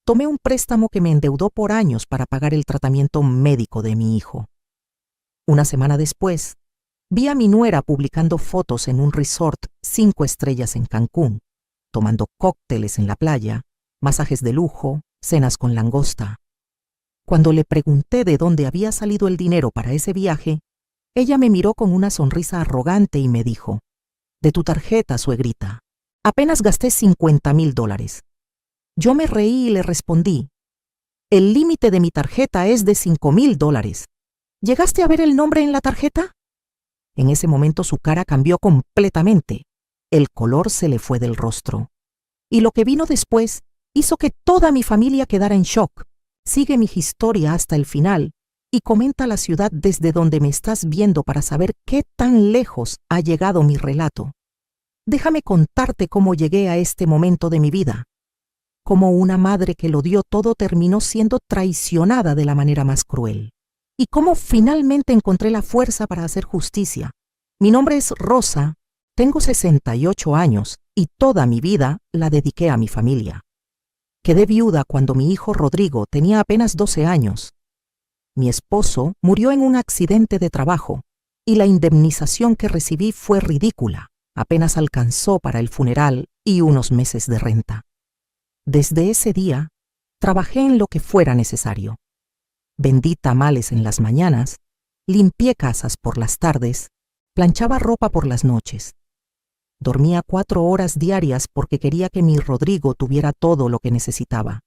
tomé un préstamo que me endeudó por años para pagar el tratamiento médico de mi hijo. Una semana después, vi a mi nuera publicando fotos en un resort 5 estrellas en Cancún, tomando cócteles en la playa, masajes de lujo, cenas con langosta. Cuando le pregunté de dónde había salido el dinero para ese viaje, ella me miró con una sonrisa arrogante y me dijo: «De tu tarjeta, suegrita. Apenas gasté $50,000. Yo me reí y le respondí: «El límite de mi tarjeta es de $5,000. ¿Llegaste a ver el nombre en la tarjeta?». En ese momento su cara cambió completamente. El color se le fue del rostro. Y lo que vino después hizo que toda mi familia quedara en shock. Sigue mi historia hasta el final y comenta la ciudad desde donde me estás viendo para saber qué tan lejos ha llegado mi relato. Déjame contarte cómo llegué a este momento de mi vida. Cómo una madre que lo dio todo terminó siendo traicionada de la manera más cruel. Y cómo finalmente encontré la fuerza para hacer justicia. Mi nombre es Rosa, tengo 68 años y toda mi vida la dediqué a mi familia. Quedé viuda cuando mi hijo Rodrigo tenía apenas 12 años. Mi esposo murió en un accidente de trabajo y la indemnización que recibí fue ridícula. Apenas alcanzó para el funeral y unos meses de renta. Desde ese día, trabajé en lo que fuera necesario. Vendí tamales en las mañanas, limpié casas por las tardes, planchaba ropa por las noches. Dormía 4 horas diarias porque quería que mi Rodrigo tuviera todo lo que necesitaba,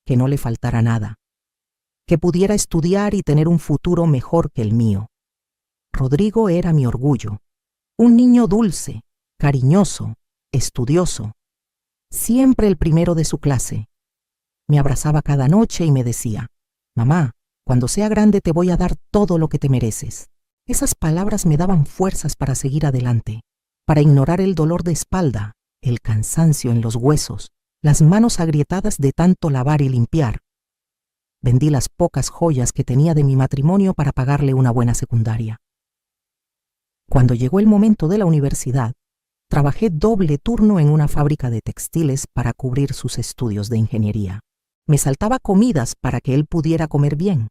que no le faltara nada, que pudiera estudiar y tener un futuro mejor que el mío. Rodrigo era mi orgullo, un niño dulce, cariñoso, estudioso, siempre el primero de su clase. Me abrazaba cada noche y me decía: «Mamá, cuando sea grande te voy a dar todo lo que te mereces». Esas palabras me daban fuerzas para seguir adelante, para ignorar el dolor de espalda, el cansancio en los huesos, las manos agrietadas de tanto lavar y limpiar. Vendí las pocas joyas que tenía de mi matrimonio para pagarle una buena secundaria. Cuando llegó el momento de la universidad, trabajé doble turno en una fábrica de textiles para cubrir sus estudios de ingeniería. Me saltaba comidas para que él pudiera comer bien.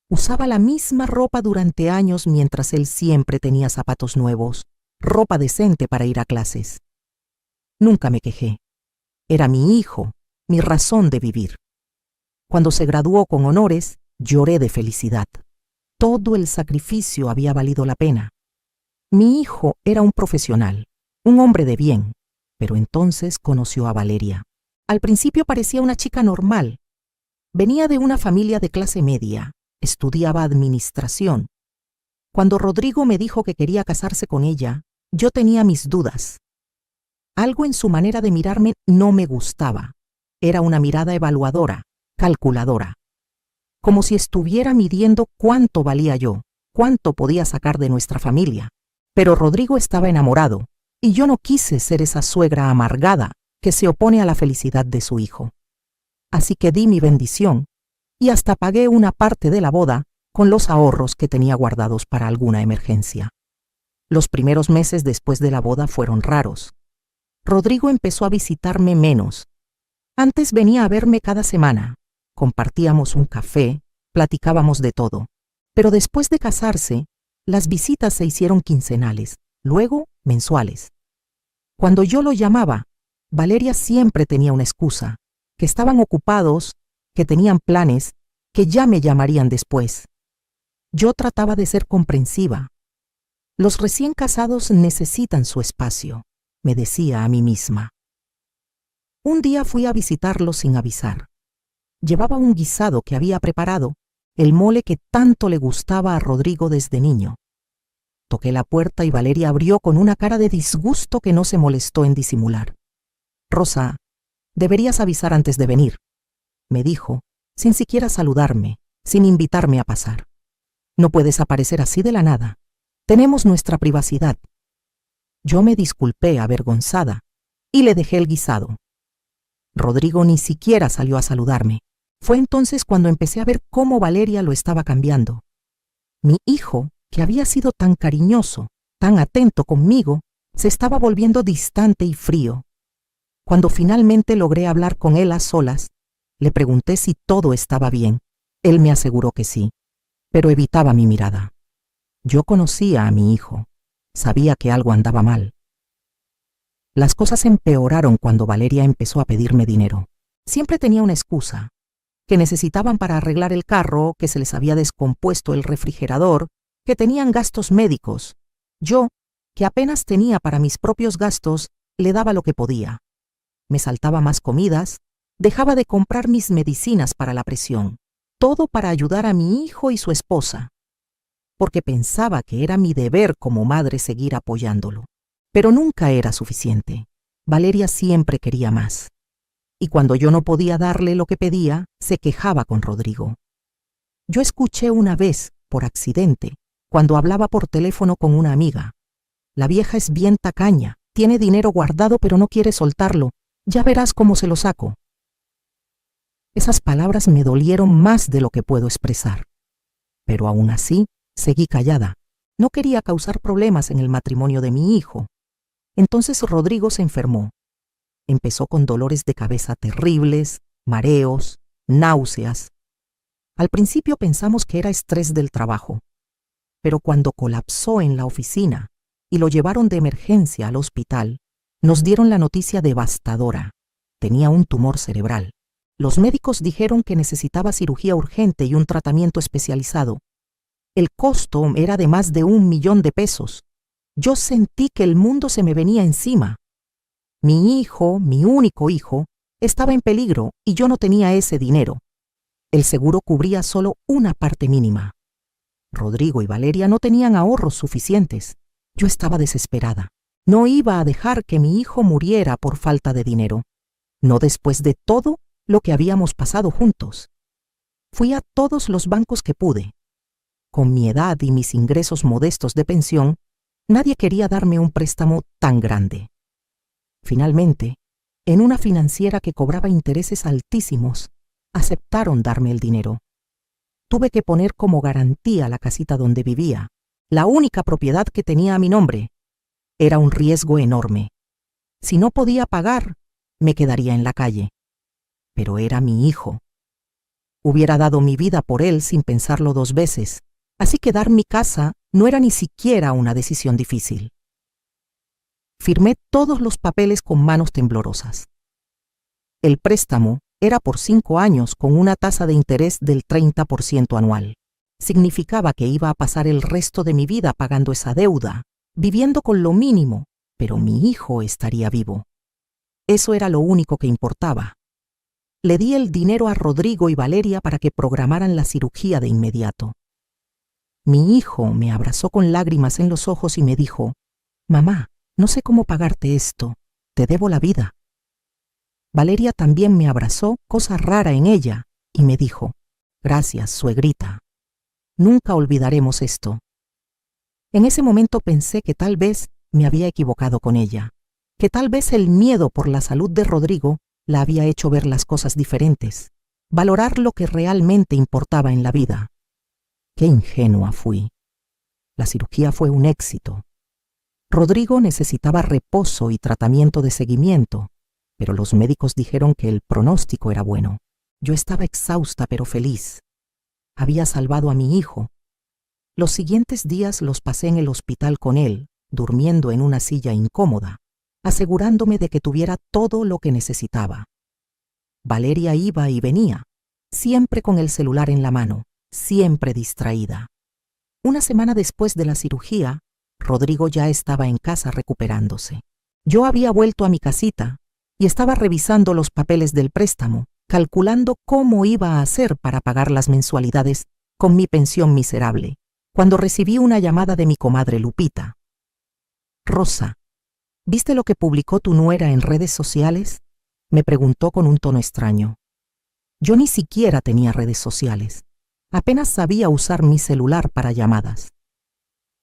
Usaba la misma ropa durante años mientras él siempre tenía zapatos nuevos, ropa decente para ir a clases. Nunca me quejé. Era mi hijo, mi razón de vivir. Cuando se graduó con honores, lloré de felicidad. Todo el sacrificio había valido la pena. Mi hijo era un profesional, un hombre de bien, pero entonces conoció a Valeria. Al principio parecía una chica normal. Venía de una familia de clase media, estudiaba administración. Cuando Rodrigo me dijo que quería casarse con ella, yo tenía mis dudas. Algo en su manera de mirarme no me gustaba. Era una mirada evaluadora, calculadora. Como si estuviera midiendo cuánto valía yo, cuánto podía sacar de nuestra familia. Pero Rodrigo estaba enamorado, y yo no quise ser esa suegra amargada que se opone a la felicidad de su hijo. Así que di mi bendición, y hasta pagué una parte de la boda con los ahorros que tenía guardados para alguna emergencia. Los primeros meses después de la boda fueron raros. Rodrigo empezó a visitarme menos. Antes venía a verme cada semana, compartíamos un café, platicábamos de todo. Pero después de casarse, las visitas se hicieron quincenales, luego mensuales. Cuando yo lo llamaba, Valeria siempre tenía una excusa, que estaban ocupados, que tenían planes, que ya me llamarían después. Yo trataba de ser comprensiva. Los recién casados necesitan su espacio, me decía a mí misma. Un día fui a visitarlo sin avisar. Llevaba un guisado que había preparado, el mole que tanto le gustaba a Rodrigo desde niño. Toqué la puerta y Valeria abrió con una cara de disgusto que no se molestó en disimular. «Rosa, deberías avisar antes de venir», me dijo, sin siquiera saludarme, sin invitarme a pasar. «No puedes aparecer así de la nada. Tenemos nuestra privacidad». Yo me disculpé avergonzada y le dejé el guisado. Rodrigo ni siquiera salió a saludarme. Fue entonces cuando empecé a ver cómo Valeria lo estaba cambiando. Mi hijo, que había sido tan cariñoso, tan atento conmigo, se estaba volviendo distante y frío. Cuando finalmente logré hablar con él a solas, Le pregunté si todo estaba bien. Él me aseguró que sí, pero evitaba mi mirada. Yo conocía a mi hijo. Sabía que algo andaba mal. Las cosas empeoraron cuando Valeria empezó a pedirme dinero. Siempre tenía una excusa, que necesitaban para arreglar el carro, que se les había descompuesto el refrigerador, que tenían gastos médicos. Yo, que apenas tenía para mis propios gastos, le daba lo que podía. Me saltaba más comidas, dejaba de comprar mis medicinas para la presión, todo para ayudar a mi hijo y su esposa, porque pensaba que era mi deber como madre seguir apoyándolo. Pero nunca era suficiente. Valeria siempre quería más. Y cuando yo no podía darle lo que pedía, se quejaba con Rodrigo. Yo escuché una vez, por accidente, cuando hablaba por teléfono con una amiga. La vieja es bien tacaña, tiene dinero guardado pero no quiere soltarlo. Ya verás cómo se lo saco. Esas palabras me dolieron más de lo que puedo expresar. Pero aún así, seguí callada. No quería causar problemas en el matrimonio de mi hijo. Entonces Rodrigo se enfermó. Empezó con dolores de cabeza terribles, mareos, náuseas. Al principio pensamos que era estrés del trabajo, pero cuando colapsó en la oficina y lo llevaron de emergencia al hospital, nos dieron la noticia devastadora. Tenía un tumor cerebral. Los médicos dijeron que necesitaba cirugía urgente y un tratamiento especializado. El costo era de más de 1 millón de pesos. Yo sentí que el mundo se me venía encima. Mi hijo, mi único hijo, estaba en peligro y yo no tenía ese dinero. El seguro cubría solo una parte mínima. Rodrigo y Valeria no tenían ahorros suficientes. Yo estaba desesperada. No iba a dejar que mi hijo muriera por falta de dinero. No después de todo lo que habíamos pasado juntos. Fui a todos los bancos que pude. Con mi edad y mis ingresos modestos de pensión, nadie quería darme un préstamo tan grande. Finalmente, en una financiera que cobraba intereses altísimos, aceptaron darme el dinero. Tuve que poner como garantía la casita donde vivía, la única propiedad que tenía a mi nombre. Era un riesgo enorme. Si no podía pagar, me quedaría en la calle. Pero era mi hijo. Hubiera dado mi vida por él sin pensarlo 2 veces, así que dar mi casa no era ni siquiera una decisión difícil. Firmé todos los papeles con manos temblorosas. El préstamo era por 5 años con una tasa de interés del 30% anual. Significaba que iba a pasar el resto de mi vida pagando esa deuda, viviendo con lo mínimo, pero mi hijo estaría vivo. Eso era lo único que importaba. Le di el dinero a Rodrigo y Valeria para que programaran la cirugía de inmediato. Mi hijo me abrazó con lágrimas en los ojos y me dijo: «Mamá, no sé cómo pagarte esto, te debo la vida». Valeria también me abrazó, cosa rara en ella, y me dijo: «Gracias, suegrita. Nunca olvidaremos esto». En ese momento pensé que tal vez me había equivocado con ella, que tal vez el miedo por la salud de Rodrigo la había hecho ver las cosas diferentes, valorar lo que realmente importaba en la vida. Qué ingenua fui. La cirugía fue un éxito. Rodrigo necesitaba reposo y tratamiento de seguimiento, pero los médicos dijeron que el pronóstico era bueno. Yo estaba exhausta pero feliz. Había salvado a mi hijo. Los siguientes días los pasé en el hospital con él, durmiendo en una silla incómoda, asegurándome de que tuviera todo lo que necesitaba. Valeria iba y venía, siempre con el celular en la mano, siempre distraída. Una semana después de la cirugía, Rodrigo ya estaba en casa recuperándose. Yo había vuelto a mi casita y estaba revisando los papeles del préstamo, calculando cómo iba a hacer para pagar las mensualidades con mi pensión miserable, cuando recibí una llamada de mi comadre Lupita. «Rosa, ¿viste lo que publicó tu nuera en redes sociales?», me preguntó con un tono extraño. Yo ni siquiera tenía redes sociales. Apenas sabía usar mi celular para llamadas.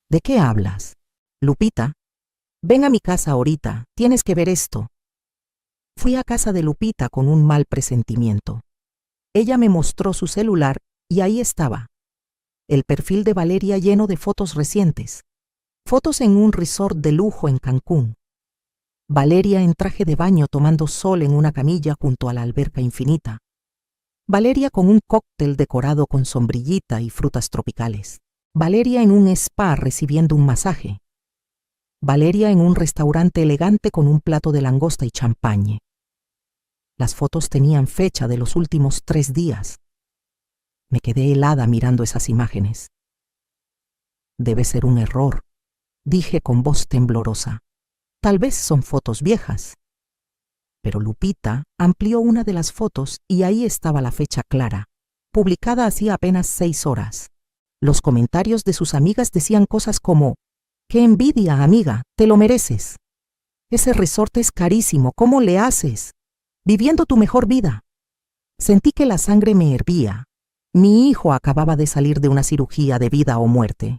«¿De qué hablas?» «Lupita, ven a mi casa ahorita, tienes que ver esto». Fui a casa de Lupita con un mal presentimiento. Ella me mostró su celular y ahí estaba. El perfil de Valeria lleno de fotos recientes. Fotos en un resort de lujo en Cancún. Valeria en traje de baño tomando sol en una camilla junto a la alberca infinita. Valeria con un cóctel decorado con sombrillita y frutas tropicales. Valeria en un spa recibiendo un masaje. Valeria en un restaurante elegante con un plato de langosta y champagne. Las fotos tenían fecha de los últimos 3 días. Me quedé helada mirando esas imágenes. Debe ser un error, dije con voz temblorosa. Tal vez son fotos viejas. Pero Lupita amplió una de las fotos y ahí estaba la fecha clara, publicada hacía apenas 6 horas. Los comentarios de sus amigas decían cosas como: «¡Qué envidia, amiga! ¡Te lo mereces! Ese resort es carísimo, ¿cómo le haces? Viviendo tu mejor vida». Sentí que la sangre me hervía. Mi hijo acababa de salir de una cirugía de vida o muerte.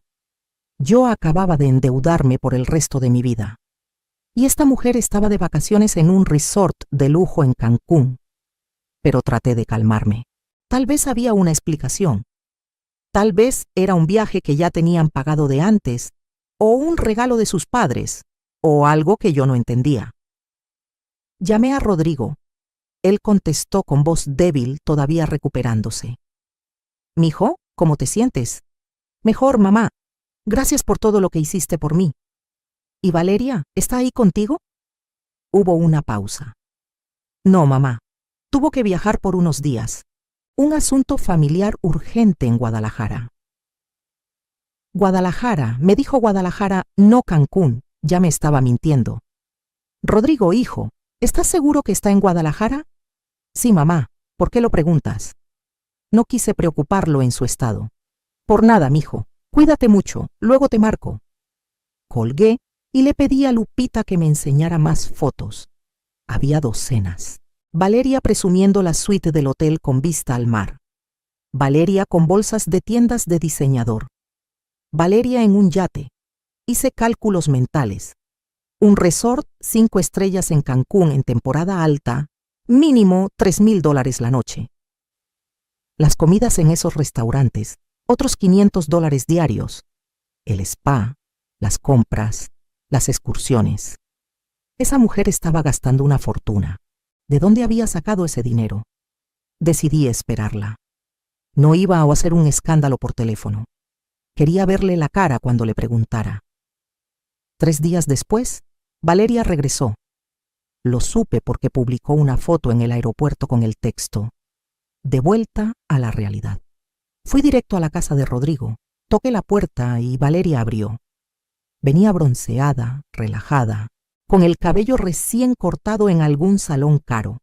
Yo acababa de endeudarme por el resto de mi vida. Y esta mujer estaba de vacaciones en un resort de lujo en Cancún. Pero traté de calmarme. Tal vez había una explicación. Tal vez era un viaje que ya tenían pagado de antes, o un regalo de sus padres, o algo que yo no entendía. Llamé a Rodrigo. Él contestó con voz débil, todavía recuperándose. «Mijo, ¿cómo te sientes?» «Mejor, mamá. Gracias por todo lo que hiciste por mí». «¿Y Valeria, está ahí contigo?» Hubo una pausa. «No, mamá. Tuvo que viajar por unos días. Un asunto familiar urgente en Guadalajara». «Guadalajara», me dijo Guadalajara, no Cancún. Ya me estaba mintiendo. «Rodrigo, hijo, ¿estás seguro que está en Guadalajara?» «Sí, mamá. ¿Por qué lo preguntas?» No quise preocuparlo en su estado. «Por nada, mijo. Cuídate mucho. Luego te marco». Colgué y le pedí a Lupita que me enseñara más fotos. Había docenas. Valeria presumiendo la suite del hotel con vista al mar. Valeria con bolsas de tiendas de diseñador. Valeria en un yate. Hice cálculos mentales. Un resort 5 estrellas en Cancún en temporada alta, mínimo $3,000 la noche. Las comidas en esos restaurantes, otros $500 diarios. El spa, las compras, las excursiones. Esa mujer estaba gastando una fortuna. ¿De dónde había sacado ese dinero? Decidí esperarla. No iba a hacer un escándalo por teléfono. Quería verle la cara cuando le preguntara. 3 días después, Valeria regresó. Lo supe porque publicó una foto en el aeropuerto con el texto: «De vuelta a la realidad». Fui directo a la casa de Rodrigo. Toqué la puerta y Valeria abrió. Venía bronceada, relajada, con el cabello recién cortado en algún salón caro.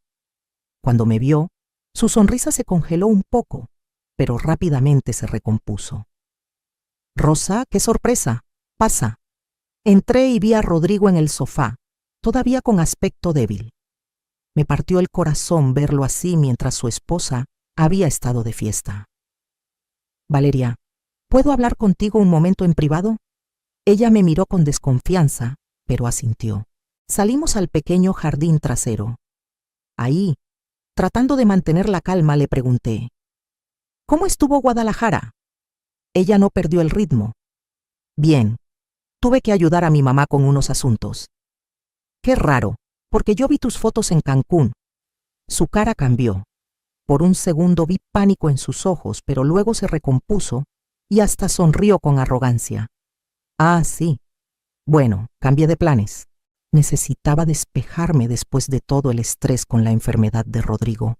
Cuando me vio, su sonrisa se congeló un poco, pero rápidamente se recompuso. «Rosa, qué sorpresa. Pasa». Entré y vi a Rodrigo en el sofá, todavía con aspecto débil. Me partió el corazón verlo así mientras su esposa había estado de fiesta. «Valeria, ¿puedo hablar contigo un momento en privado?» Ella me miró con desconfianza, pero asintió. Salimos al pequeño jardín trasero. Ahí, tratando de mantener la calma, le pregunté: «¿Cómo estuvo Guadalajara?» Ella no perdió el ritmo. «Bien, tuve que ayudar a mi mamá con unos asuntos». «Qué raro, porque yo vi tus fotos en Cancún». Su cara cambió. Por un segundo vi pánico en sus ojos, pero luego se recompuso y hasta sonrió con arrogancia. «Ah, sí. Bueno, cambié de planes. Necesitaba despejarme después de todo el estrés con la enfermedad de Rodrigo.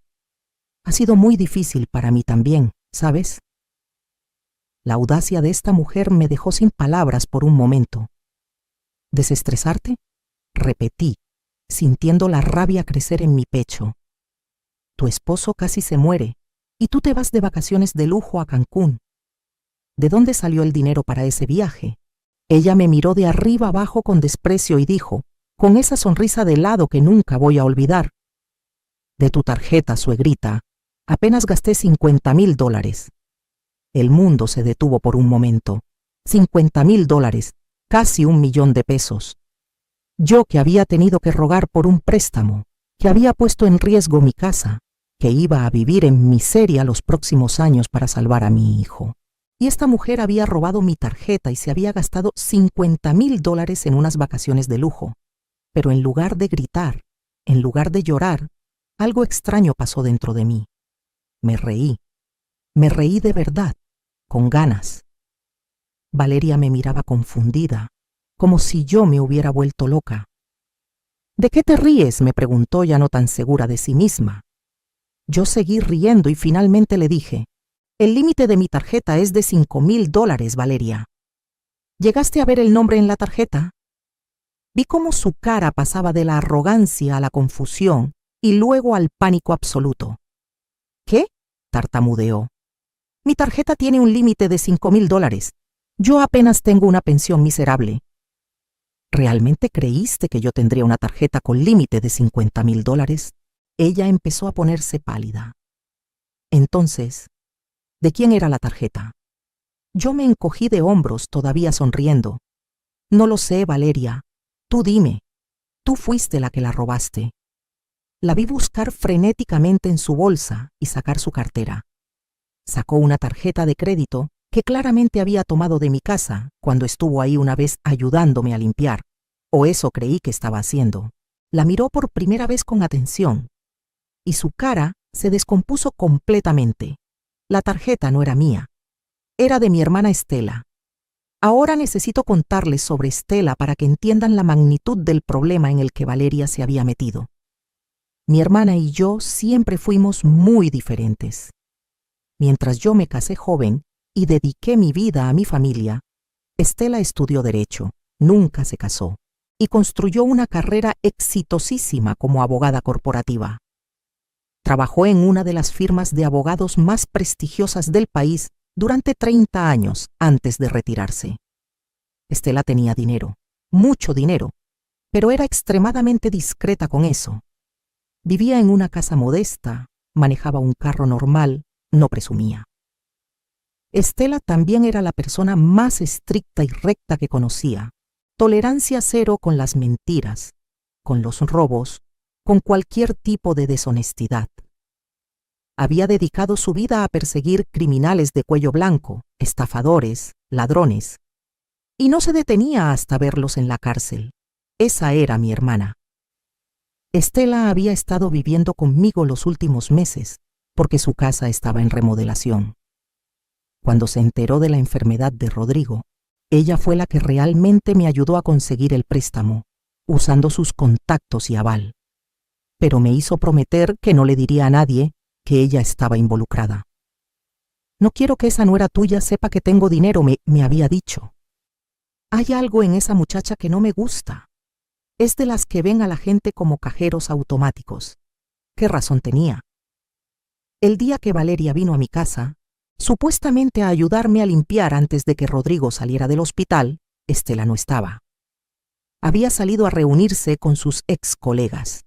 Ha sido muy difícil para mí también, ¿sabes?» La audacia de esta mujer me dejó sin palabras por un momento. «¿Desestresarte?», repetí, sintiendo la rabia crecer en mi pecho. «Tu esposo casi se muere y tú te vas de vacaciones de lujo a Cancún. ¿De dónde salió el dinero para ese viaje?». Ella me miró de arriba abajo con desprecio y dijo, con esa sonrisa de helado que nunca voy a olvidar: «De tu tarjeta, suegrita. Apenas gasté $50,000. El mundo se detuvo por un momento. $50,000, casi $1,000,000. Yo que había tenido que rogar por un préstamo, que había puesto en riesgo mi casa, que iba a vivir en miseria los próximos años para salvar a mi hijo. Y esta mujer había robado mi tarjeta y se había gastado $50,000 en unas vacaciones de lujo. Pero en lugar de gritar, en lugar de llorar, algo extraño pasó dentro de mí. Me reí. Me reí de verdad, con ganas. Valeria me miraba confundida, como si yo me hubiera vuelto loca. ¿De qué te ríes?, me preguntó, ya no tan segura de sí misma. Yo seguí riendo y finalmente le dije: el límite de mi tarjeta es de $5,000, Valeria. ¿Llegaste a ver el nombre en la tarjeta? Vi cómo su cara pasaba de la arrogancia a la confusión y luego al pánico absoluto. ¿Qué?, tartamudeó. Mi tarjeta tiene un límite de $5,000. Yo apenas tengo una pensión miserable. ¿Realmente creíste que yo tendría una tarjeta con límite de $50,000? Ella empezó a ponerse pálida. Entonces, ¿de quién era la tarjeta? Yo me encogí de hombros, todavía sonriendo. No lo sé, Valeria. Tú dime. Tú fuiste la que la robaste. La vi buscar frenéticamente en su bolsa y sacar su cartera. Sacó una tarjeta de crédito que claramente había tomado de mi casa cuando estuvo ahí una vez ayudándome a limpiar, o eso creí que estaba haciendo. La miró por primera vez con atención, y su cara se descompuso completamente. La tarjeta no era mía, era de mi hermana Estela. Ahora necesito contarles sobre Estela para que entiendan la magnitud del problema en el que Valeria se había metido. Mi hermana y yo siempre fuimos muy diferentes. Mientras yo me casé joven y dediqué mi vida a mi familia, Estela estudió Derecho, nunca se casó, y construyó una carrera exitosísima como abogada corporativa. Trabajó en una de las firmas de abogados más prestigiosas del país durante 30 años antes de retirarse. Estela tenía dinero, mucho dinero, pero era extremadamente discreta con eso. Vivía en una casa modesta, manejaba un carro normal, no presumía. Estela también era la persona más estricta y recta que conocía. Tolerancia cero con las mentiras, con los robos, con cualquier tipo de deshonestidad. Había dedicado su vida a perseguir criminales de cuello blanco, estafadores, ladrones, y no se detenía hasta verlos en la cárcel. Esa era mi hermana. Estela había estado viviendo conmigo los últimos meses porque su casa estaba en remodelación. Cuando se enteró de la enfermedad de Rodrigo, ella fue la que realmente me ayudó a conseguir el préstamo, usando sus contactos y aval. Pero me hizo prometer que no le diría a nadie que ella estaba involucrada. No quiero que esa nuera tuya sepa que tengo dinero, me había dicho. Hay algo en esa muchacha que no me gusta. Es de las que ven a la gente como cajeros automáticos. ¿Qué razón tenía? El día que Valeria vino a mi casa, supuestamente a ayudarme a limpiar antes de que Rodrigo saliera del hospital, Estela no estaba. Había salido a reunirse con sus ex colegas.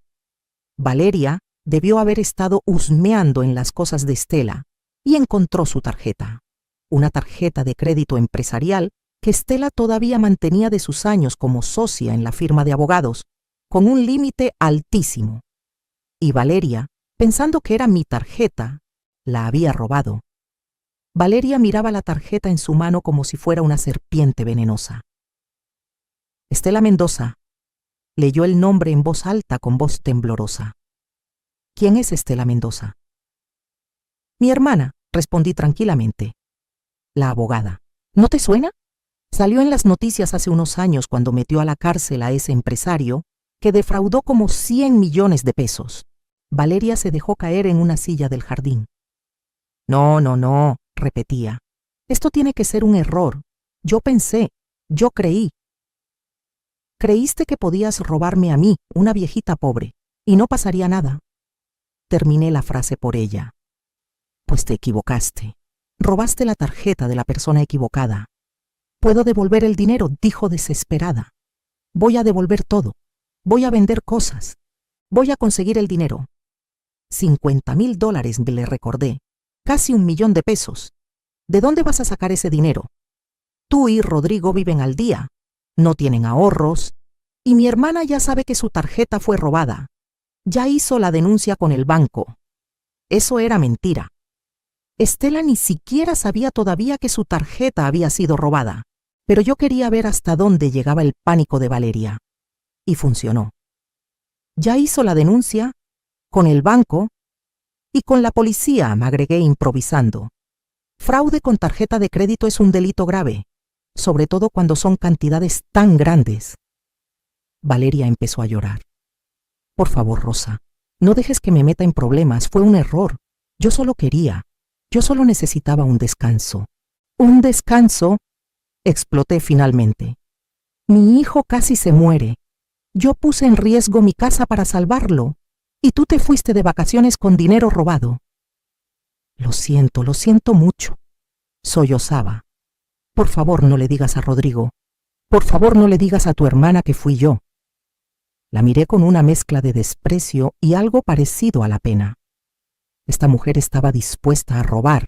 Valeria debió haber estado husmeando en las cosas de Estela y encontró su tarjeta, una tarjeta de crédito empresarial que Estela todavía mantenía de sus años como socia en la firma de abogados, con un límite altísimo. Y Valeria, pensando que era mi tarjeta, la había robado. Valeria miraba la tarjeta en su mano como si fuera una serpiente venenosa. Estela Mendoza. Leyó el nombre en voz alta con voz temblorosa. ¿Quién es Estela Mendoza? Mi hermana, respondí tranquilamente. La abogada. ¿No te suena? Salió en las noticias hace unos años cuando metió a la cárcel a ese empresario que defraudó como 100 millones de pesos. Valeria se dejó caer en una silla del jardín. No, repetía. Esto tiene que ser un error. Yo pensé, yo creí. Creíste que podías robarme a mí, una viejita pobre, y no pasaría nada. Terminé la frase por ella. Pues te equivocaste. Robaste la tarjeta de la persona equivocada. Puedo devolver el dinero, dijo desesperada. Voy a devolver todo. Voy a vender cosas. Voy a conseguir el dinero. $50,000, le recordé. Casi 1,000,000 de pesos. ¿De dónde vas a sacar ese dinero? Tú y Rodrigo viven al día. No tienen ahorros. Y mi hermana ya sabe que su tarjeta fue robada. Ya hizo la denuncia con el banco. Eso era mentira. Estela ni siquiera sabía todavía que su tarjeta había sido robada, pero yo quería ver hasta dónde llegaba el pánico de Valeria. Y funcionó. Ya hizo la denuncia con el banco. Y con la policía, me agregué improvisando. Fraude con tarjeta de crédito es un delito grave, sobre todo cuando son cantidades tan grandes. Valeria empezó a llorar. Por favor, Rosa, no dejes que me meta en problemas, fue un error. Yo solo necesitaba un descanso. ¿Un descanso? Exploté finalmente. Mi hijo casi se muere. Yo puse en riesgo mi casa para salvarlo, y tú te fuiste de vacaciones con dinero robado. Lo siento mucho. Sollozaba. Por favor, no le digas a Rodrigo. Por favor, no le digas a tu hermana que fui yo. La miré con una mezcla de desprecio y algo parecido a la pena. Esta mujer estaba dispuesta a robar,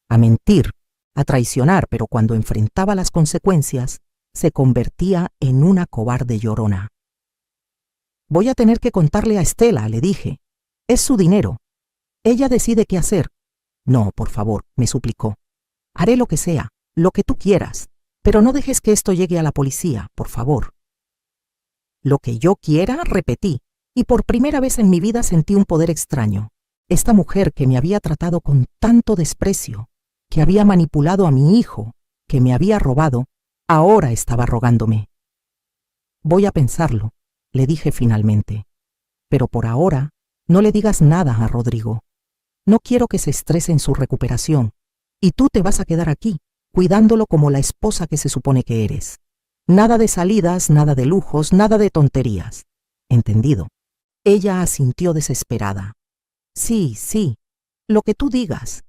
a mentir, a traicionar, pero cuando enfrentaba las consecuencias, se convertía en una cobarde llorona. Voy a tener que contarle a Estela, le dije. Es su dinero. Ella decide qué hacer. No, por favor, me suplicó. Haré lo que sea, lo que tú quieras, pero no dejes que esto llegue a la policía, por favor. Lo que yo quiera, repetí, y por primera vez en mi vida sentí un poder extraño. Esta mujer que me había tratado con tanto desprecio, que había manipulado a mi hijo, que me había robado, ahora estaba rogándome. Voy a pensarlo, le dije finalmente, pero por ahora no le digas nada a Rodrigo. No quiero que se estrese en su recuperación, y tú te vas a quedar aquí, cuidándolo como la esposa que se supone que eres. Nada de salidas, nada de lujos, nada de tonterías. ¿Entendido? Ella asintió desesperada. Sí, lo que tú digas.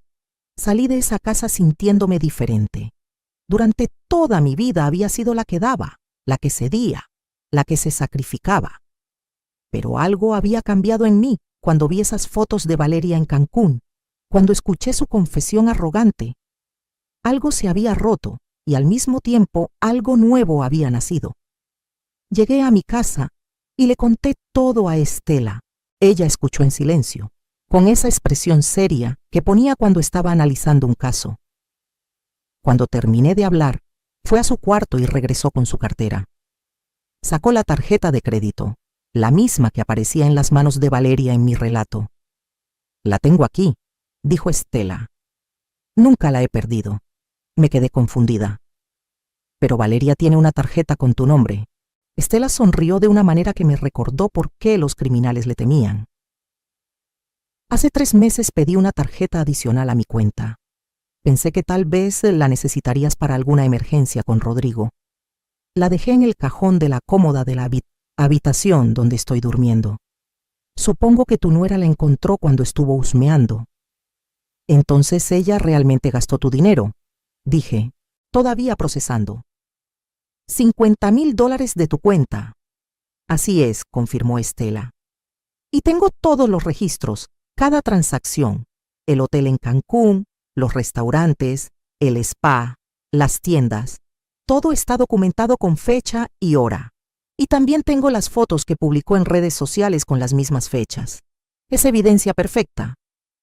Salí de esa casa sintiéndome diferente. Durante toda mi vida había sido la que daba, la que cedía, la que se sacrificaba. Pero algo había cambiado en mí cuando vi esas fotos de Valeria en Cancún, cuando escuché su confesión arrogante. Algo se había roto y al mismo tiempo algo nuevo había nacido. Llegué a mi casa y le conté todo a Estela. Ella escuchó en silencio, con esa expresión seria que ponía cuando estaba analizando un caso. Cuando terminé de hablar, fue a su cuarto y regresó con su cartera. Sacó la tarjeta de crédito, la misma que aparecía en las manos de Valeria en mi relato. La tengo aquí, dijo Estela. Nunca la he perdido. Me quedé confundida. Pero Valeria tiene una tarjeta con tu nombre. Estela sonrió de una manera que me recordó por qué los criminales le temían. Hace 3 meses pedí una tarjeta adicional a mi cuenta. Pensé que tal vez la necesitarías para alguna emergencia con Rodrigo. La dejé en el cajón de la cómoda de la habitación donde estoy durmiendo. Supongo que tu nuera la encontró cuando estuvo husmeando. Entonces ella realmente gastó tu dinero, dije, todavía procesando. $50,000 de tu cuenta. Así es, confirmó Estela. Y tengo todos los registros, cada transacción, el hotel en Cancún, los restaurantes, el spa, las tiendas. Todo está documentado con fecha y hora. Y también tengo las fotos que publicó en redes sociales con las mismas fechas. Es evidencia perfecta.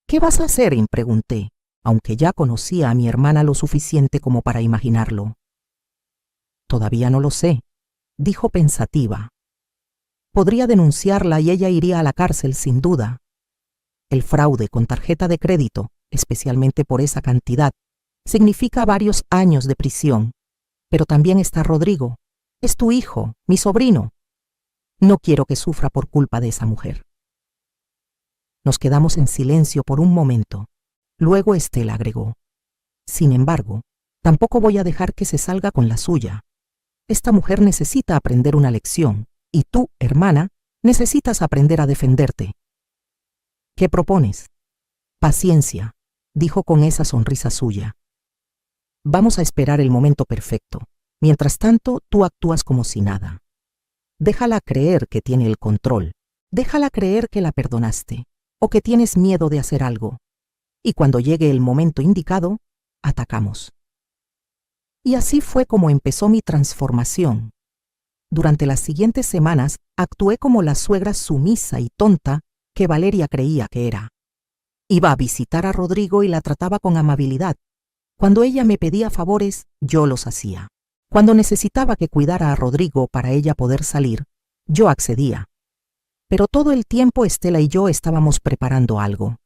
¿Qué vas a hacer?, pregunté, aunque ya conocía a mi hermana lo suficiente como para imaginarlo. Todavía no lo sé, dijo pensativa. Podría denunciarla y ella iría a la cárcel sin duda. El fraude con tarjeta de crédito, especialmente por esa cantidad, significa varios años de prisión. Pero también está Rodrigo. Es tu hijo, mi sobrino. No quiero que sufra por culpa de esa mujer. Nos quedamos en silencio por un momento. Luego Estela agregó: sin embargo, tampoco voy a dejar que se salga con la suya. Esta mujer necesita aprender una lección, y tú, hermana, necesitas aprender a defenderte. ¿Qué propones? Paciencia, dijo con esa sonrisa suya. Vamos a esperar el momento perfecto. Mientras tanto, tú actúas como si nada. Déjala creer que tiene el control. Déjala creer que la perdonaste, o que tienes miedo de hacer algo. Y cuando llegue el momento indicado, atacamos. Y así fue como empezó mi transformación. Durante las siguientes semanas, actué como la suegra sumisa y tonta que Valeria creía que era. Iba a visitar a Rodrigo y la trataba con amabilidad. Cuando ella me pedía favores, yo los hacía. Cuando necesitaba que cuidara a Rodrigo para ella poder salir, yo accedía. Pero todo el tiempo Estela y yo estábamos preparando algo.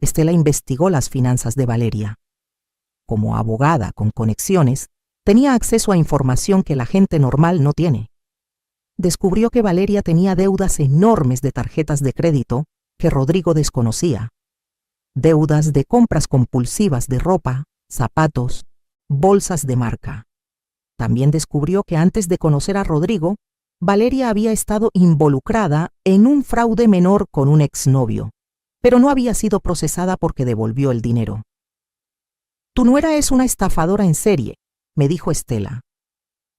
Estela investigó las finanzas de Valeria. Como abogada con conexiones, tenía acceso a información que la gente normal no tiene. Descubrió que Valeria tenía deudas enormes de tarjetas de crédito que Rodrigo desconocía. Deudas de compras compulsivas de ropa, zapatos, bolsas de marca. También descubrió que antes de conocer a Rodrigo, Valeria había estado involucrada en un fraude menor con un exnovio, pero no había sido procesada porque devolvió el dinero. «Tu nuera es una estafadora en serie», me dijo Estela.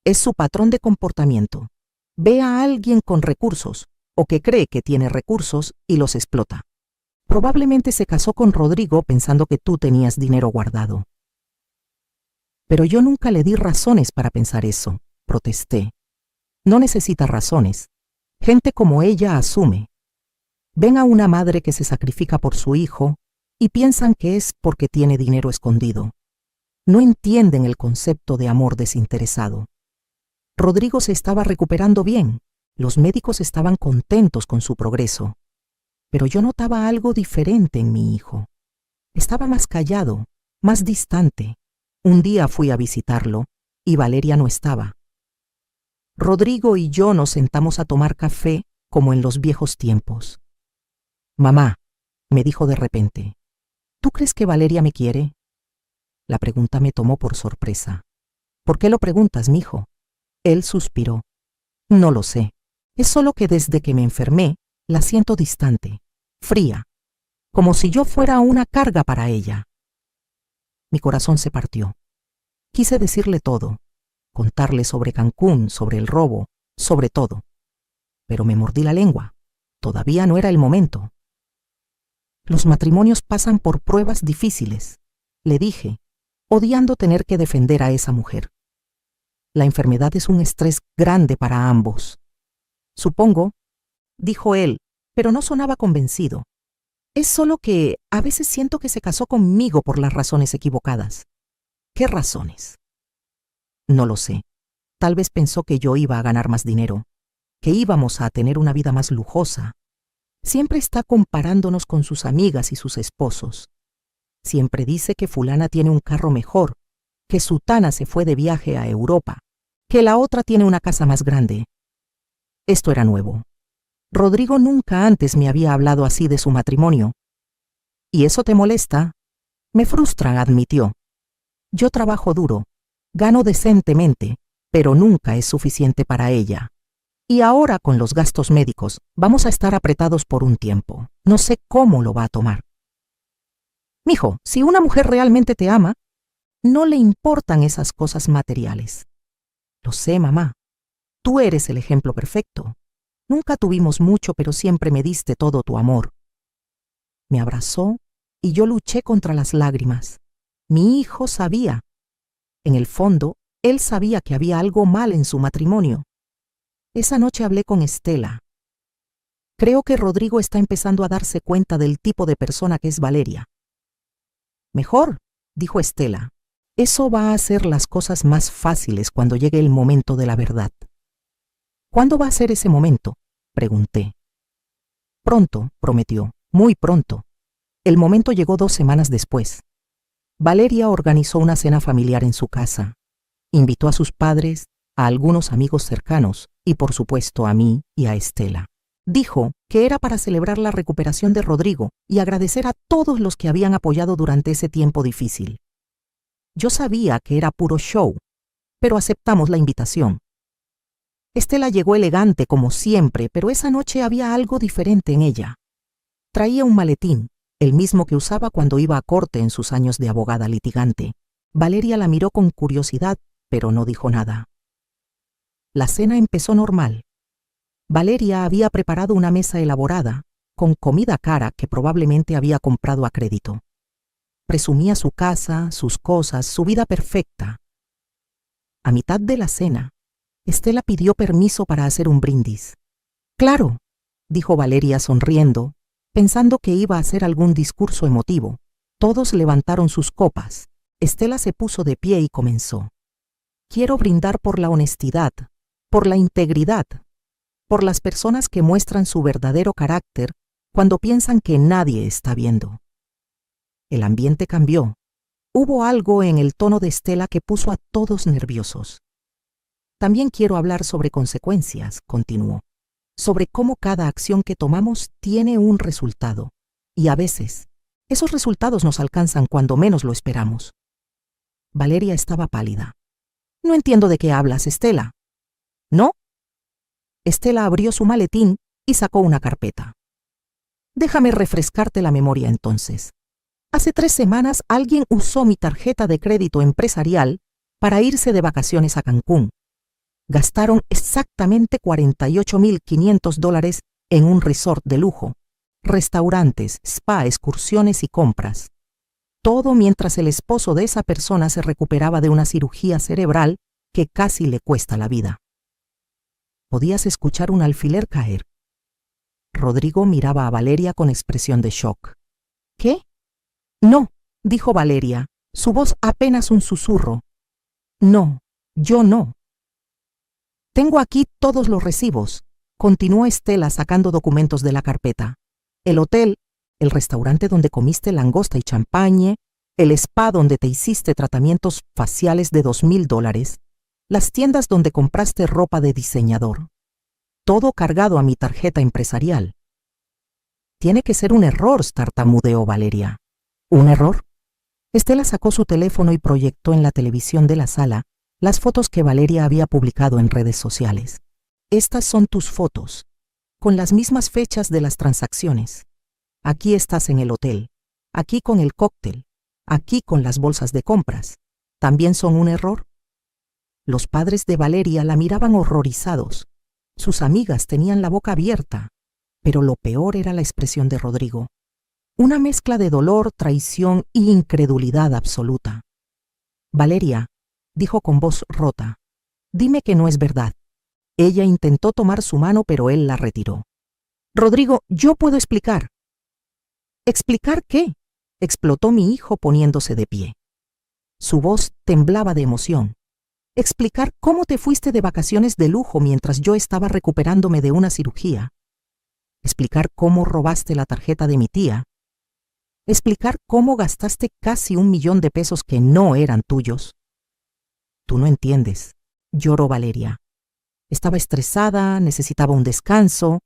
«Es su patrón de comportamiento. Ve a alguien con recursos, o que cree que tiene recursos, y los explota. Probablemente se casó con Rodrigo pensando que tú tenías dinero guardado». «Pero yo nunca le di razones para pensar eso», protesté. «No necesita razones. Gente como ella asume. Ven a una madre que se sacrifica por su hijo y piensan que es porque tiene dinero escondido. No entienden el concepto de amor desinteresado. Rodrigo se estaba recuperando bien. Los médicos estaban contentos con su progreso. Pero yo notaba algo diferente en mi hijo. Estaba más callado, más distante. Un día fui a visitarlo y Valeria no estaba. Rodrigo y yo nos sentamos a tomar café como en los viejos tiempos. «Mamá», me dijo de repente, «¿tú crees que Valeria me quiere?» La pregunta me tomó por sorpresa. «¿Por qué lo preguntas, mijo?» Él suspiró. «No lo sé. Es solo que desde que me enfermé, la siento distante, fría, como si yo fuera una carga para ella». Mi corazón se partió. Quise decirle todo, contarle sobre Cancún, sobre el robo, sobre todo. Pero me mordí la lengua. Todavía no era el momento. «Los matrimonios pasan por pruebas difíciles», le dije, odiando tener que defender a esa mujer. «La enfermedad es un estrés grande para ambos». «Supongo», dijo él, pero no sonaba convencido. «Es solo que a veces siento que se casó conmigo por las razones equivocadas». «¿Qué razones?» «No lo sé. Tal vez pensó que yo iba a ganar más dinero, que íbamos a tener una vida más lujosa. Siempre está comparándonos con sus amigas y sus esposos. Siempre dice que fulana tiene un carro mejor, que sutana se fue de viaje a Europa, que la otra tiene una casa más grande». Esto era nuevo. Rodrigo nunca antes me había hablado así de su matrimonio. «¿Y eso te molesta?» «Me frustra», admitió. «Yo trabajo duro, gano decentemente, pero nunca es suficiente para ella. Y ahora con los gastos médicos vamos a estar apretados por un tiempo. No sé cómo lo va a tomar». «Mijo, si una mujer realmente te ama, no le importan esas cosas materiales». «Lo sé, mamá. Tú eres el ejemplo perfecto. Nunca tuvimos mucho, pero siempre me diste todo tu amor». Me abrazó y yo luché contra las lágrimas. Mi hijo sabía. En el fondo, él sabía que había algo mal en su matrimonio. Esa noche hablé con Estela. «Creo que Rodrigo está empezando a darse cuenta del tipo de persona que es Valeria». «Mejor», dijo Estela. «Eso va a hacer las cosas más fáciles cuando llegue el momento de la verdad». «¿Cuándo va a ser ese momento?», pregunté. «Pronto», prometió, «muy pronto». El momento llegó 2 semanas después. Valeria organizó una cena familiar en su casa. Invitó a sus padres, a algunos amigos cercanos y, por supuesto, a mí y a Estela. Dijo que era para celebrar la recuperación de Rodrigo y agradecer a todos los que habían apoyado durante ese tiempo difícil. Yo sabía que era puro show, pero aceptamos la invitación. Estela llegó elegante como siempre, pero esa noche había algo diferente en ella. Traía un maletín, el mismo que usaba cuando iba a corte en sus años de abogada litigante. Valeria la miró con curiosidad, pero no dijo nada. La cena empezó normal. Valeria había preparado una mesa elaborada, con comida cara que probablemente había comprado a crédito. Presumía su casa, sus cosas, su vida perfecta. A mitad de la cena, Estela pidió permiso para hacer un brindis. «Claro», dijo Valeria sonriendo, pensando que iba a hacer algún discurso emotivo. Todos levantaron sus copas. Estela se puso de pie y comenzó. «Quiero brindar por la honestidad, por la integridad, por las personas que muestran su verdadero carácter cuando piensan que nadie está viendo. El ambiente cambió. Hubo algo en el tono de Estela que puso a todos nerviosos. También quiero hablar sobre consecuencias, continuó, sobre cómo cada acción que tomamos tiene un resultado, y a veces esos resultados nos alcanzan cuando menos lo esperamos. Valeria estaba pálida. No entiendo de qué hablas, Estela. ¿No? Estela abrió su maletín y sacó una carpeta. Déjame refrescarte la memoria entonces. Hace 3 semanas alguien usó mi tarjeta de crédito empresarial para irse de vacaciones a Cancún. Gastaron exactamente $48,500 en un resort de lujo, restaurantes, spa, excursiones y compras. Todo mientras el esposo de esa persona se recuperaba de una cirugía cerebral que casi le cuesta la vida. Podías escuchar un alfiler caer. Rodrigo miraba a Valeria con expresión de shock. ¿Qué? No, dijo Valeria, su voz apenas un susurro. No, yo no. Tengo aquí todos los recibos, continuó Estela sacando documentos de la carpeta. El hotel, el restaurante donde comiste langosta y champagne, el spa donde te hiciste tratamientos faciales de $2,000, las tiendas donde compraste ropa de diseñador. Todo cargado a mi tarjeta empresarial. Tiene que ser un error, tartamudeó Valeria. ¿Un error? Estela sacó su teléfono y proyectó en la televisión de la sala las fotos que Valeria había publicado en redes sociales. Estas son tus fotos, con las mismas fechas de las transacciones. Aquí estás en el hotel, aquí con el cóctel, aquí con las bolsas de compras. ¿También son un error? Los padres de Valeria la miraban horrorizados. Sus amigas tenían la boca abierta, pero lo peor era la expresión de Rodrigo. Una mezcla de dolor, traición y incredulidad absoluta. Valeria, dijo con voz rota, dime que no es verdad. Ella intentó tomar su mano, pero él la retiró. Rodrigo, yo puedo explicar. ¿Explicar qué? Explotó mi hijo poniéndose de pie. Su voz temblaba de emoción. Explicar cómo te fuiste de vacaciones de lujo mientras yo estaba recuperándome de una cirugía. Explicar cómo robaste la tarjeta de mi tía. Explicar cómo gastaste casi $1,000,000 que no eran tuyos. Tú no entiendes, lloró Valeria. Estaba estresada, necesitaba un descanso.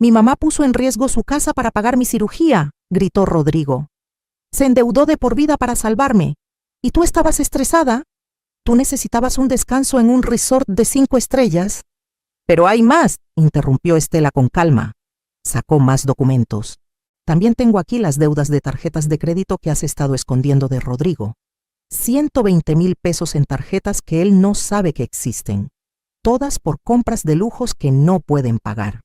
Mi mamá puso en riesgo su casa para pagar mi cirugía, gritó Rodrigo. Se endeudó de por vida para salvarme. ¿Y tú estabas estresada? ¿Tú necesitabas un descanso en un resort de 5 estrellas? Pero hay más, interrumpió Estela con calma. Sacó más documentos. También tengo aquí las deudas de tarjetas de crédito que has estado escondiendo de Rodrigo. $120,000 en tarjetas que él no sabe que existen. Todas por compras de lujos que no pueden pagar.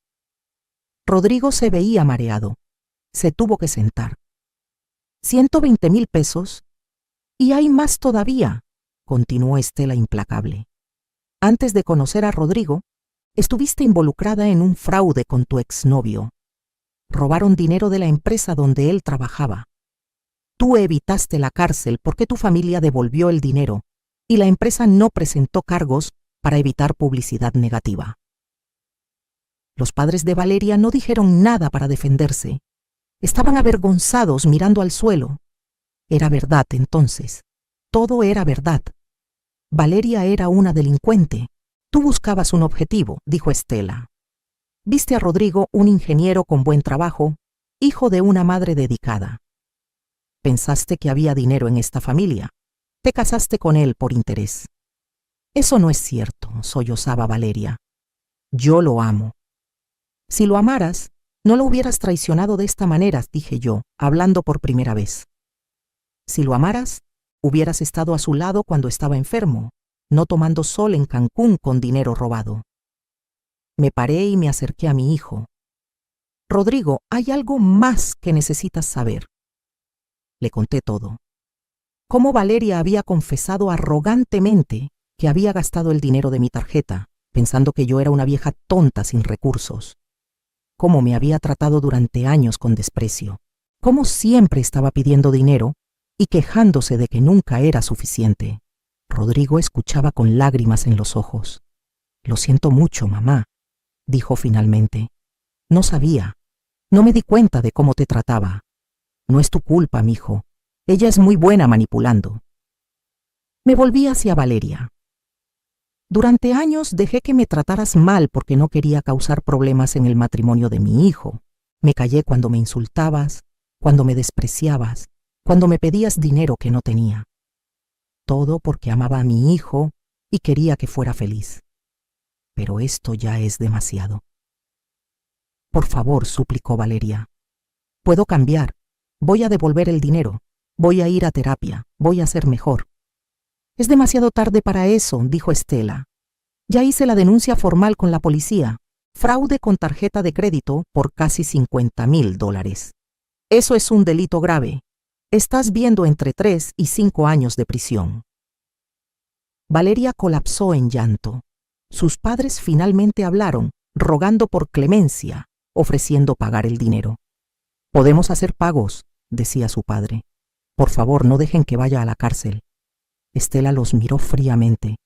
Rodrigo se veía mareado. Se tuvo que sentar. $120,000. Y hay más todavía, continuó Estela implacable. Antes de conocer a Rodrigo, estuviste involucrada en un fraude con tu exnovio. Robaron dinero de la empresa donde él trabajaba. Tú evitaste la cárcel porque tu familia devolvió el dinero y la empresa no presentó cargos para evitar publicidad negativa. Los padres de Valeria no dijeron nada para defenderse. Estaban avergonzados mirando al suelo. Era verdad entonces. Todo era verdad. Valeria era una delincuente. Tú buscabas un objetivo, dijo Estela. Viste a Rodrigo, un ingeniero con buen trabajo, hijo de una madre dedicada. Pensaste que había dinero en esta familia. Te casaste con él por interés. Eso no es cierto, sollozaba Valeria. Yo lo amo. Si lo amaras, no lo hubieras traicionado de esta manera, dije yo, hablando por primera vez. Si lo amaras, hubieras estado a su lado cuando estaba enfermo, no tomando sol en Cancún con dinero robado. Me paré y me acerqué a mi hijo. Rodrigo, hay algo más que necesitas saber. Le conté todo. Cómo Valeria había confesado arrogantemente que había gastado el dinero de mi tarjeta, pensando que yo era una vieja tonta sin recursos. Cómo me había tratado durante años con desprecio. Cómo siempre estaba pidiendo dinero y quejándose de que nunca era suficiente. Rodrigo escuchaba con lágrimas en los ojos. Lo siento mucho, mamá, dijo finalmente. No sabía. No me di cuenta de cómo te trataba. No es tu culpa, mijo. Ella es muy buena manipulando. Me volví hacia Valeria. Durante años dejé que me trataras mal porque no quería causar problemas en el matrimonio de mi hijo. Me callé cuando me insultabas, cuando me despreciabas, cuando me pedías dinero que no tenía. Todo porque amaba a mi hijo y quería que fuera feliz. Pero esto ya es demasiado. Por favor, suplicó Valeria. Puedo cambiar. Voy a devolver el dinero. Voy a ir a terapia. Voy a ser mejor. Es demasiado tarde para eso, dijo Estela. Ya hice la denuncia formal con la policía. Fraude con tarjeta de crédito por casi $50,000. Eso es un delito grave. Estás viendo entre 3 y 5 años de prisión. Valeria colapsó en llanto. Sus padres finalmente hablaron, rogando por clemencia, ofreciendo pagar el dinero. Podemos hacer pagos, decía su padre. Por favor, no dejen que vaya a la cárcel. Estela los miró fríamente.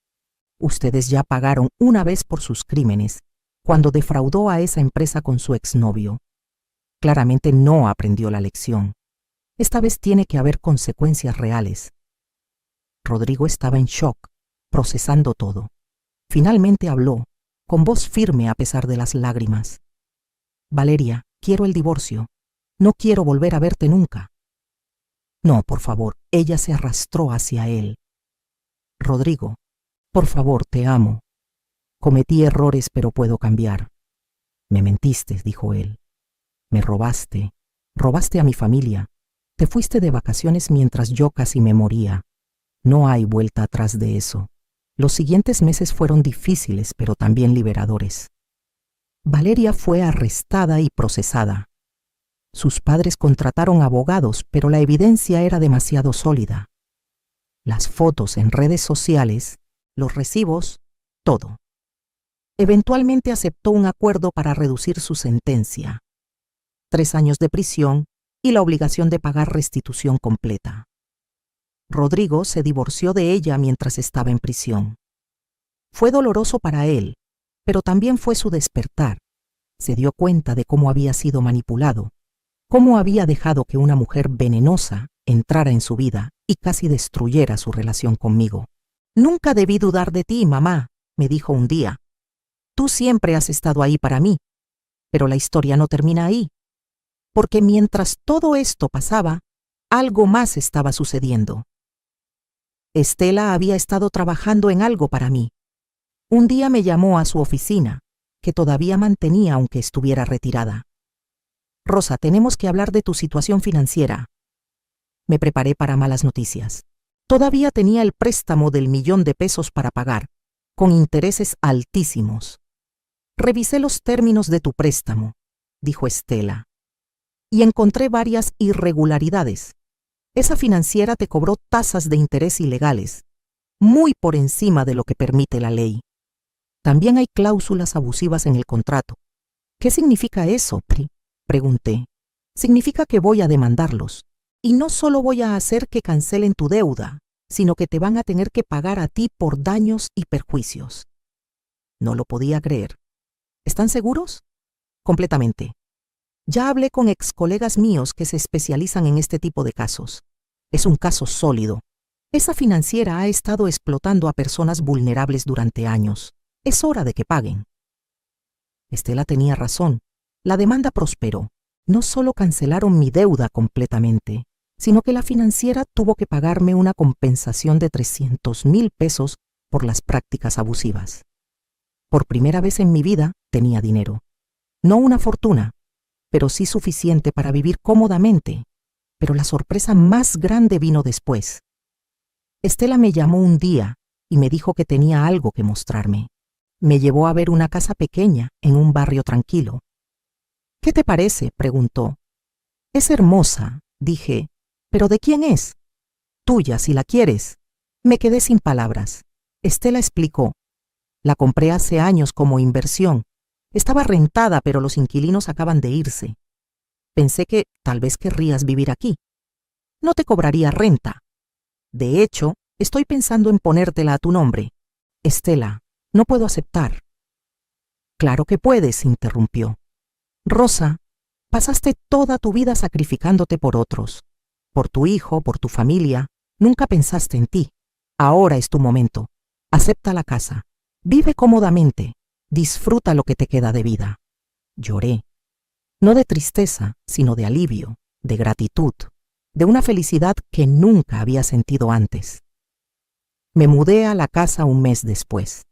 Ustedes ya pagaron una vez por sus crímenes, cuando defraudó a esa empresa con su exnovio. Claramente no aprendió la lección. Esta vez tiene que haber consecuencias reales. Rodrigo estaba en shock, procesando todo. Finalmente habló, con voz firme a pesar de las lágrimas. Valeria, quiero el divorcio. No quiero volver a verte nunca. No, por favor, ella se arrastró hacia él. Rodrigo, por favor, te amo. Cometí errores, pero puedo cambiar. Me mentiste, dijo él. Me robaste. Robaste a mi familia. Te fuiste de vacaciones mientras yo casi me moría. No hay vuelta atrás de eso. Los siguientes meses fueron difíciles, pero también liberadores. Valeria fue arrestada y procesada. Sus padres contrataron abogados, pero la evidencia era demasiado sólida. Las fotos en redes sociales, los recibos, todo. Eventualmente aceptó un acuerdo para reducir su sentencia. 3 años de prisión y la obligación de pagar restitución completa. Rodrigo se divorció de ella mientras estaba en prisión. Fue doloroso para él, pero también fue su despertar. Se dio cuenta de cómo había sido manipulado, cómo había dejado que una mujer venenosa entrara en su vida y casi destruyera su relación conmigo. Nunca debí dudar de ti, mamá, me dijo un día. Tú siempre has estado ahí para mí, pero la historia no termina ahí. Porque mientras todo esto pasaba, algo más estaba sucediendo. Estela había estado trabajando en algo para mí. Un día me llamó a su oficina, que todavía mantenía aunque estuviera retirada. Rosa, tenemos que hablar de tu situación financiera. Me preparé para malas noticias. Todavía tenía el préstamo del $1,000,000 para pagar, con intereses altísimos. Revisé los términos de tu préstamo, dijo Estela, y encontré varias irregularidades. Esa financiera te cobró tasas de interés ilegales, muy por encima de lo que permite la ley. También hay cláusulas abusivas en el contrato. ¿Qué significa eso, Pri? Pregunté. Significa que voy a demandarlos. Y no solo voy a hacer que cancelen tu deuda, sino que te van a tener que pagar a ti por daños y perjuicios. No lo podía creer. ¿Están seguros? Completamente. Ya hablé con ex colegas míos que se especializan en este tipo de casos. Es un caso sólido. Esa financiera ha estado explotando a personas vulnerables durante años. Es hora de que paguen. Estela tenía razón. La demanda prosperó. No solo cancelaron mi deuda completamente, sino que la financiera tuvo que pagarme una compensación de $300,000 por las prácticas abusivas. Por primera vez en mi vida tenía dinero. No una fortuna, pero sí suficiente para vivir cómodamente. Pero la sorpresa más grande vino después. Estela me llamó un día y me dijo que tenía algo que mostrarme. Me llevó a ver una casa pequeña en un barrio tranquilo. ¿Qué te parece?, preguntó. Es hermosa, dije. ¿Pero de quién es? Tuya, si la quieres. Me quedé sin palabras. Estela explicó. La compré hace años como inversión. Estaba rentada, pero los inquilinos acaban de irse. Pensé que tal vez querrías vivir aquí. No te cobraría renta. De hecho, estoy pensando en ponértela a tu nombre. Estela, no puedo aceptar. Claro que puedes, interrumpió. Rosa, Pasaste toda tu vida sacrificándote por otros, por tu hijo, por tu familia. Nunca pensaste en ti. Ahora es tu momento. Acepta la casa. Vive cómodamente. Disfruta lo que te queda de vida. Lloré. No de tristeza, sino de alivio, de gratitud, de una felicidad que nunca había sentido antes. Me mudé a la casa un mes después.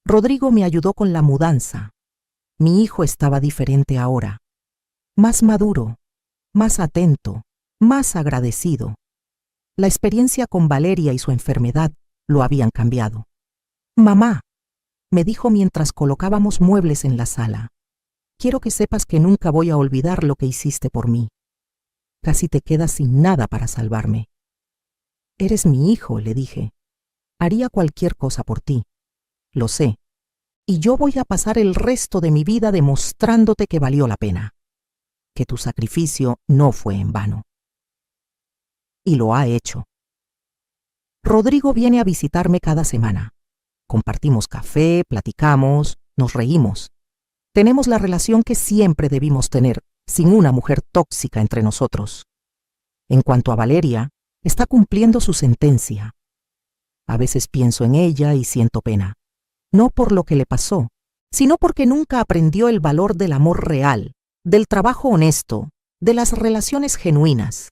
Rodrigo me ayudó con la mudanza. Mi hijo estaba diferente ahora. Más maduro, más atento, más agradecido. La experiencia con Valeria y su enfermedad lo habían cambiado. Mamá, me dijo mientras colocábamos muebles en la sala, quiero que sepas que nunca voy a olvidar lo que hiciste por mí. Casi te quedas sin nada para salvarme. Eres mi hijo, le dije. Haría cualquier cosa por ti. Lo sé. Y yo voy a pasar el resto de mi vida demostrándote que valió la pena. Que tu sacrificio no fue en vano. Y lo ha hecho. Rodrigo viene a visitarme cada semana. Compartimos café, platicamos, nos reímos. Tenemos la relación que siempre debimos tener, sin una mujer tóxica entre nosotros. En cuanto a Valeria, está cumpliendo su sentencia. A veces pienso en ella y siento pena. No por lo que le pasó, sino porque nunca aprendió el valor del amor real, del trabajo honesto, de las relaciones genuinas.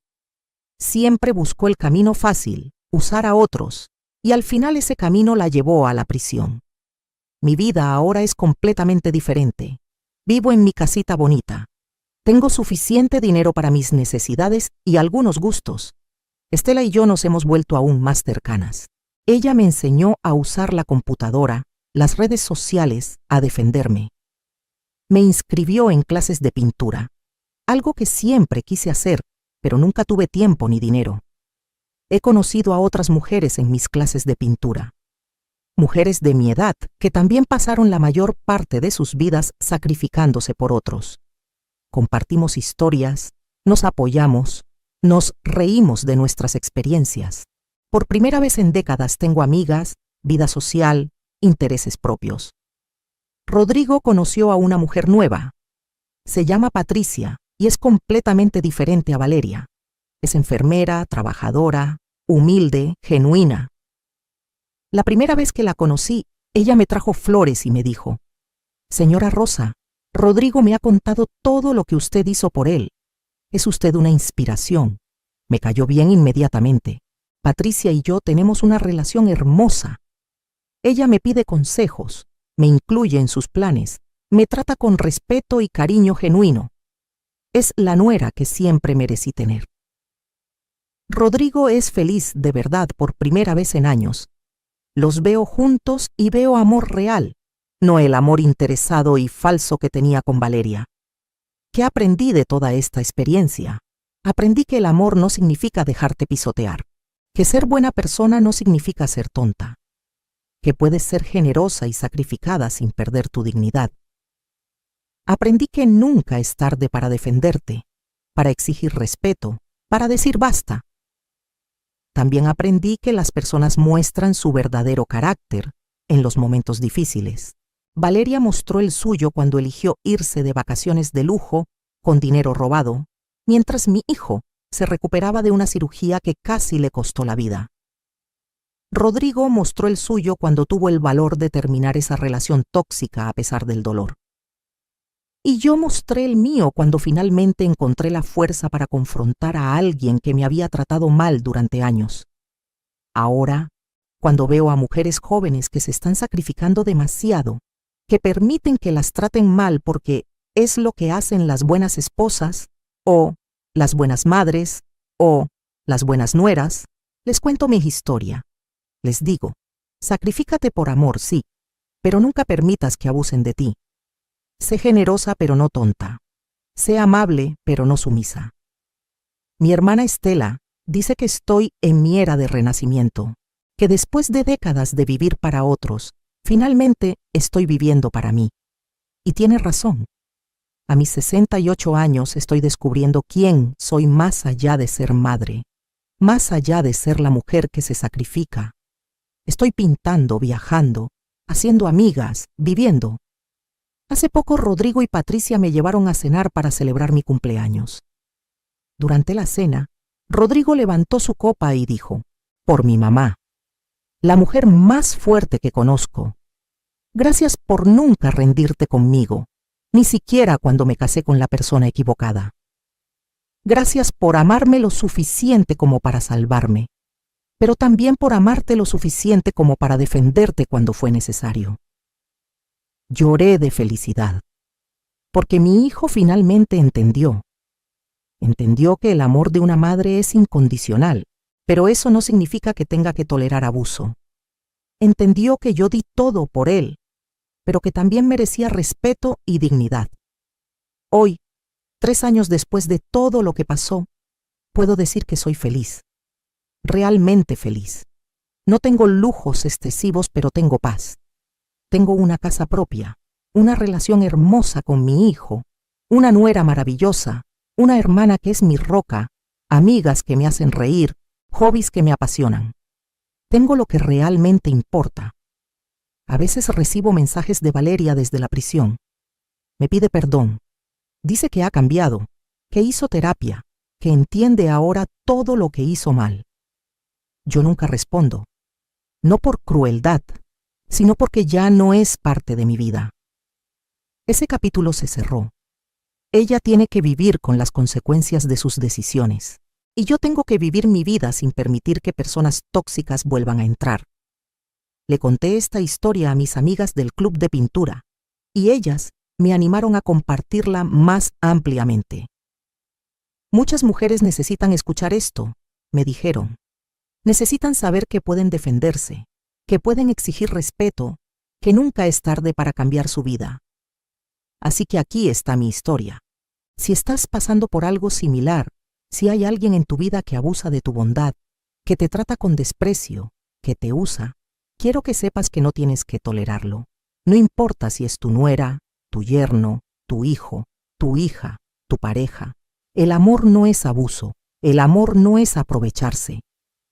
Siempre buscó el camino fácil, usar a otros, y al final ese camino la llevó a la prisión. Mi vida ahora es completamente diferente. Vivo en mi casita bonita. Tengo suficiente dinero para mis necesidades y algunos gustos. Estela y yo nos hemos vuelto aún más cercanas. Ella me enseñó a usar la computadora, las redes sociales, a defenderme. Me inscribió en clases de pintura, algo que siempre quise hacer, pero nunca tuve tiempo ni dinero. He conocido a otras mujeres en mis clases de pintura. Mujeres de mi edad que también pasaron la mayor parte de sus vidas sacrificándose por otros. Compartimos historias, nos apoyamos, nos reímos de nuestras experiencias. Por primera vez en décadas tengo amigas, vida social, intereses propios. Rodrigo conoció a una mujer nueva. Se llama Patricia y es completamente diferente a Valeria. Es enfermera, trabajadora, humilde, genuina. La primera vez que la conocí, ella me trajo flores y me dijo: «Señora Rosa, Rodrigo me ha contado todo lo que usted hizo por él. Es usted una inspiración». Me cayó bien inmediatamente. Patricia y yo tenemos una relación hermosa. Ella me pide consejos, me incluye en sus planes, me trata con respeto y cariño genuino. Es la nuera que siempre merecí tener. Rodrigo es feliz de verdad por primera vez en años. Los veo juntos y veo amor real, no el amor interesado y falso que tenía con Valeria. ¿Qué aprendí de toda esta experiencia? Aprendí que el amor no significa dejarte pisotear, que ser buena persona no significa ser tonta, que puedes ser generosa y sacrificada sin perder tu dignidad. Aprendí que nunca es tarde para defenderte, para exigir respeto, para decir basta. También aprendí que las personas muestran su verdadero carácter en los momentos difíciles. Valeria mostró el suyo cuando eligió irse de vacaciones de lujo con dinero robado, mientras mi hijo se recuperaba de una cirugía que casi le costó la vida. Rodrigo mostró el suyo cuando tuvo el valor de terminar esa relación tóxica a pesar del dolor. Y yo mostré el mío cuando finalmente encontré la fuerza para confrontar a alguien que me había tratado mal durante años. Ahora, cuando veo a mujeres jóvenes que se están sacrificando demasiado, que permiten que las traten mal porque es lo que hacen las buenas esposas, o las buenas madres, o las buenas nueras, les cuento mi historia. Les digo, sacrifícate por amor, sí, pero nunca permitas que abusen de ti. Sé generosa pero no tonta. Sé amable pero no sumisa. Mi hermana Estela dice que estoy en mi era de renacimiento, que después de décadas de vivir para otros, finalmente estoy viviendo para mí. Y tiene razón. A mis 68 años estoy descubriendo quién soy más allá de ser madre, más allá de ser la mujer que se sacrifica. Estoy pintando, viajando, haciendo amigas, viviendo. Hace poco Rodrigo y Patricia me llevaron a cenar para celebrar mi cumpleaños. Durante la cena, Rodrigo levantó su copa y dijo: «Por mi mamá, la mujer más fuerte que conozco. Gracias por nunca rendirte conmigo, ni siquiera cuando me casé con la persona equivocada. Gracias por amarme lo suficiente como para salvarme, pero también por amarte lo suficiente como para defenderte cuando fue necesario». Lloré de felicidad, porque mi hijo finalmente entendió. Entendió que el amor de una madre es incondicional, pero eso no significa que tenga que tolerar abuso. Entendió que yo di todo por él, pero que también merecía respeto y dignidad. Hoy, 3 años después de todo lo que pasó, puedo decir que soy feliz, realmente feliz. No tengo lujos excesivos, pero tengo paz. Tengo una casa propia, una relación hermosa con mi hijo, una nuera maravillosa, una hermana que es mi roca, amigas que me hacen reír, hobbies que me apasionan. Tengo lo que realmente importa. A veces recibo mensajes de Valeria desde la prisión. Me pide perdón. Dice que ha cambiado, que hizo terapia, que entiende ahora todo lo que hizo mal. Yo nunca respondo, no por crueldad, sino porque ya no es parte de mi vida. Ese capítulo se cerró. Ella tiene que vivir con las consecuencias de sus decisiones, y yo tengo que vivir mi vida sin permitir que personas tóxicas vuelvan a entrar. Le conté esta historia a mis amigas del club de pintura, y ellas me animaron a compartirla más ampliamente. Muchas mujeres necesitan escuchar esto, me dijeron. Necesitan saber que pueden defenderse, que pueden exigir respeto, que nunca es tarde para cambiar su vida. Así que aquí está mi historia. Si estás pasando por algo similar, si hay alguien en tu vida que abusa de tu bondad, que te trata con desprecio, que te usa, quiero que sepas que no tienes que tolerarlo. No importa si es tu nuera, tu yerno, tu hijo, tu hija, tu pareja. El amor no es abuso, el amor no es aprovecharse.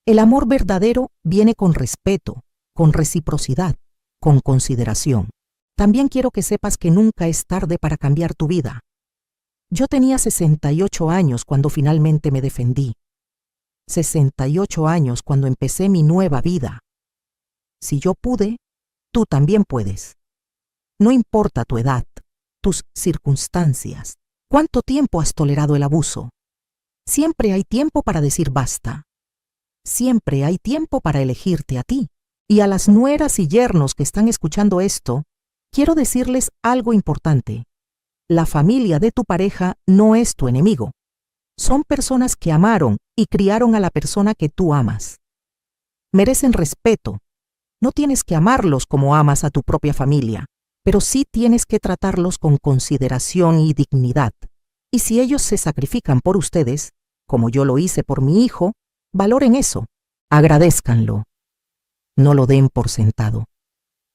El amor verdadero viene con respeto, con reciprocidad, con consideración. También quiero que sepas que nunca es tarde para cambiar tu vida. Yo tenía 68 años cuando finalmente me defendí. 68 años cuando empecé mi nueva vida. Si yo pude, tú también puedes. No importa tu edad, tus circunstancias, cuánto tiempo has tolerado el abuso. Siempre hay tiempo para decir basta. Siempre hay tiempo para elegirte a ti. Y a las nueras y yernos que están escuchando esto, quiero decirles algo importante. La familia de tu pareja no es tu enemigo. Son personas que amaron y criaron a la persona que tú amas. Merecen respeto. No tienes que amarlos como amas a tu propia familia, pero sí tienes que tratarlos con consideración y dignidad. Y si ellos se sacrifican por ustedes, como yo lo hice por mi hijo, valoren eso, agradézcanlo. No lo den por sentado.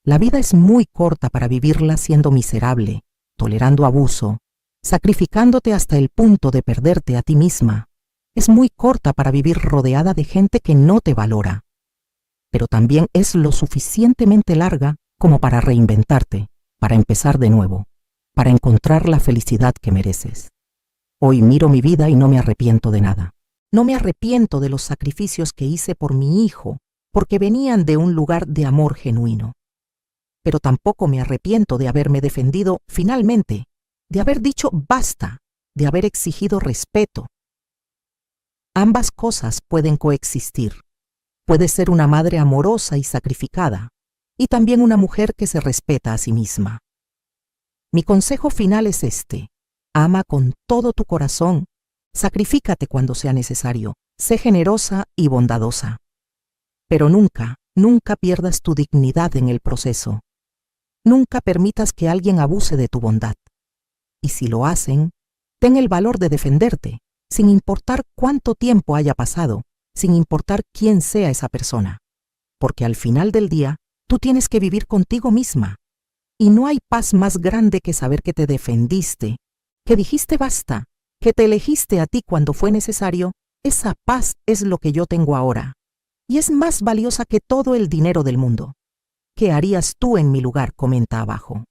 La vida es muy corta para vivirla siendo miserable, tolerando abuso, sacrificándote hasta el punto de perderte a ti misma. Es muy corta para vivir rodeada de gente que no te valora. Pero también es lo suficientemente larga como para reinventarte, para empezar de nuevo, para encontrar la felicidad que mereces. Hoy miro mi vida y no me arrepiento de nada. No me arrepiento de los sacrificios que hice por mi hijo, porque venían de un lugar de amor genuino. Pero tampoco me arrepiento de haberme defendido finalmente, de haber dicho basta, de haber exigido respeto. Ambas cosas pueden coexistir. Puedes ser una madre amorosa y sacrificada, y también una mujer que se respeta a sí misma. Mi consejo final es este: ama con todo tu corazón, sacrifícate cuando sea necesario, sé generosa y bondadosa. Pero nunca, nunca pierdas tu dignidad en el proceso. Nunca permitas que alguien abuse de tu bondad. Y si lo hacen, ten el valor de defenderte, sin importar cuánto tiempo haya pasado, sin importar quién sea esa persona. Porque al final del día, tú tienes que vivir contigo misma. Y no hay paz más grande que saber que te defendiste, que dijiste basta, que te elegiste a ti cuando fue necesario. Esa paz es lo que yo tengo ahora. Y es más valiosa que todo el dinero del mundo. ¿Qué harías tú en mi lugar? Comenta abajo.